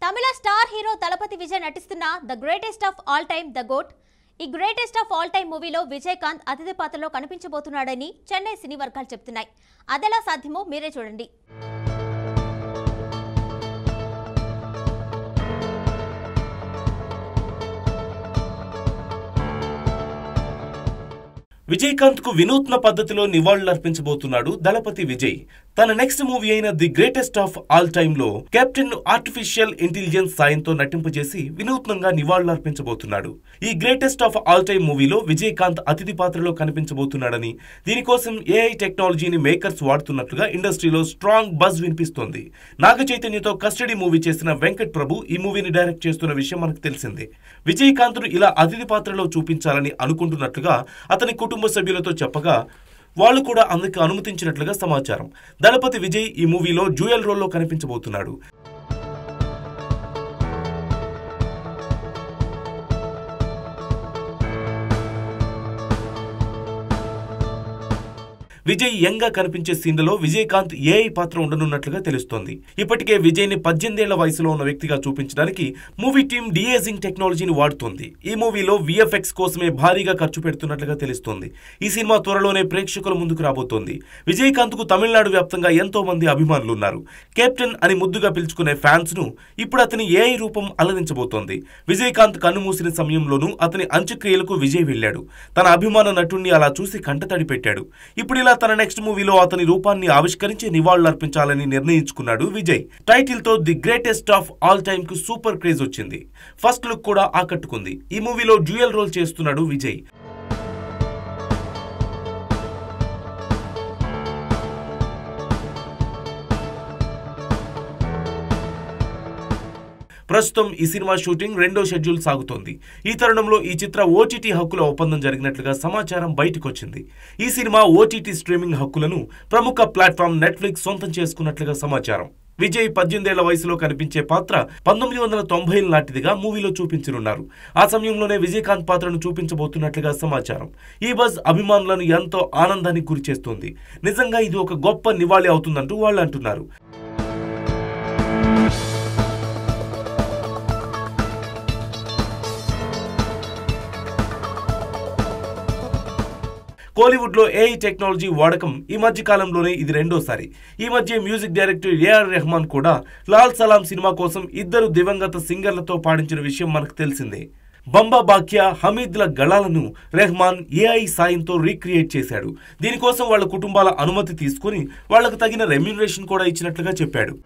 తమిళ star hero Thalapathy Vijay నటిస్తున్న the greatest of all time the GOAT ఈ greatest of all time మూవీలో విజయకాంత్ అతిథి పాత్రలో కనిపించబోతున్నాడని చెన్నై సినీ వర్గాలు చెప్తున్నాయి. అదెలా సాధ్యమో మీరే చూడండి. విజయకాంత్ కు వినూత్న పద్ధతిలో నివాళులర్పించబోతున్నాడు దళపతి విజయ్. తన నెక్స్ట్ మూవీ అయిన the greatest of all time లో కెప్టెన్ ఆర్టిఫిషియల్ ఇంటెలిజెన్స్ సాయంతో నటింపజేసి వినూత్నంగా నివాళులర్పించబోతున్నాడు. ఈ గ్రేటెస్ట్ ఆఫ్ ఆల్ టైమ్ మూవీలో విజయకాంత్ అతిథి పాత్రలో కనిపించబోతున్నాడని, దీనికోసం ఏఐ టెక్నాలజీని మేకర్స్ వాడుతున్నట్లుగా ఇండస్ట్రీలో స్ట్రాంగ్ బజ్ వినిపిస్తోంది. నాగ చైతన్యతో కస్టడీ మూవీ చేసిన వెంకట్ ప్రభు ఈ మూవీని డైరెక్ట్ చేస్తున్న విషయం మనకు తెలిసిందే. విజయకాంత్ ను ఇలా అతిథి పాత్రలో చూపించాలని అనుకుంటున్నట్లుగా అతని కుటుంబ సభ్యులతో చెప్పగా వాళ్ళు కూడా అందుకు అనుమతించినట్లుగా సమాచారం. దళపతి విజయ్ ఈ మూవీలో డ్యూయల్ రోల్లో కనిపించబోతున్నాడు. విజయ్ యంగ్ గా కనిపించే సీన్లలో విజయకాంత్ ఏఐ పాత్ర ఉండనున్నట్లుగా తెలుస్తోంది. ఇప్పటికే విజయ్ ని 18 ఏళ్ల వయసులో ఉన్న వ్యక్తిగా చూపించడానికి మూవీ టీమ్ డిఏజింగ్ టెక్నాలజీని వాడుతోంది. ఈ మూవీలో విఎఫ్ఎక్స్ కోసమే భారీగా ఖర్చు పెడుతున్నట్లుగా తెలుస్తోంది. ఈ సినిమా త్వరలోనే ప్రేక్షకుల ముందుకు రాబోతోంది. విజయకాంత్ కు తమిళనాడు వ్యాప్తంగా ఎంతో మంది అభిమానులు ఉన్నారు. కెప్టెన్ అని ముద్దుగా పిలుచుకునే ఫ్యాన్స్ ను ఇప్పుడు అతని ఏఐ రూపం అలరించబోతోంది. విజయకాంత్ కన్ను మూసిన సమయంలోనూ అతని అంత్యక్రియలకు విజయ్ వెళ్లాడు. తన అభిమాన నటుణ్ణి అలా చూసి కంటతడి పెట్టాడు. ఇప్పుడు ఇలా తన నెక్స్ట్ మూవీలో అతని రూపాన్ని ఆవిష్కరించి నివాళులర్పించాలని నిర్ణయించుకున్నాడు విజయ్. టైటిల్ తో the greatest of all time కు సూపర్ క్రేజ్ వచ్చింది. ఫస్ట్ లుక్ కూడా ఆకట్టుకుంది. ఈ మూవీలో డ్యూయల్ రోల్ చేస్తున్నాడు విజయ్. ప్రస్తుతం ఈ సినిమా షూటింగ్ 2వ షెడ్యూల్ సాగుతోంది. ఈ తరుణంలో ఈ చిత్ర ఓటీటీ హక్కుల ఒప్పందం జరిగినట్లుగా సమాచారం బయటకొచ్చింది. ఈ సినిమా ఓటీటీ స్ట్రీమింగ్ హక్కులను ప్రముఖ ప్లాట్ఫామ్ నెట్ఫ్లిక్స్ సొంతం చేసుకున్నట్లుగా సమాచారం. విజయ్ 18 ఏళ్ల వయసులో కనిపించే పాత్ర 1990 నాటిదిగా మూవీలో చూపించనున్నారు. ఆ సమయంలోనే విజయకాంత్ పాత్రను చూపించబోతున్నట్లుగా సమాచారం. ఈ బజ్ అభిమానులను ఎంతో ఆనందానికి గురి చేస్తోంది. నిజంగా ఇది ఒక గొప్ప నివాళి అవుతుందంటూ వాళ్ళు అంటున్నారు. కోలీవుడ్ లో ఏఐ టెక్నాలజీ వాడకం ఈ మధ్య కాలంలోనే ఇది రెండోసారి. ఈ మధ్య మ్యూజిక్ డైరెక్టర్ ఏఆర్ రెహమాన్ కూడా లాల్ సలాం సినిమా కోసం 2 దివంగత సింగర్లతో పాడించిన విషయం మనకు తెలిసిందే. బంబా బాక్యా, హమీద్ల గళాలను రెహమాన్ ఏఐ సాయంతో రీక్రియేట్ చేశాడు. దీనికోసం వాళ్ళ కుటుంబాల అనుమతి తీసుకుని వాళ్లకు తగిన రెమ్యూనరేషన్ కూడా ఇచ్చినట్లుగా చెప్పాడు.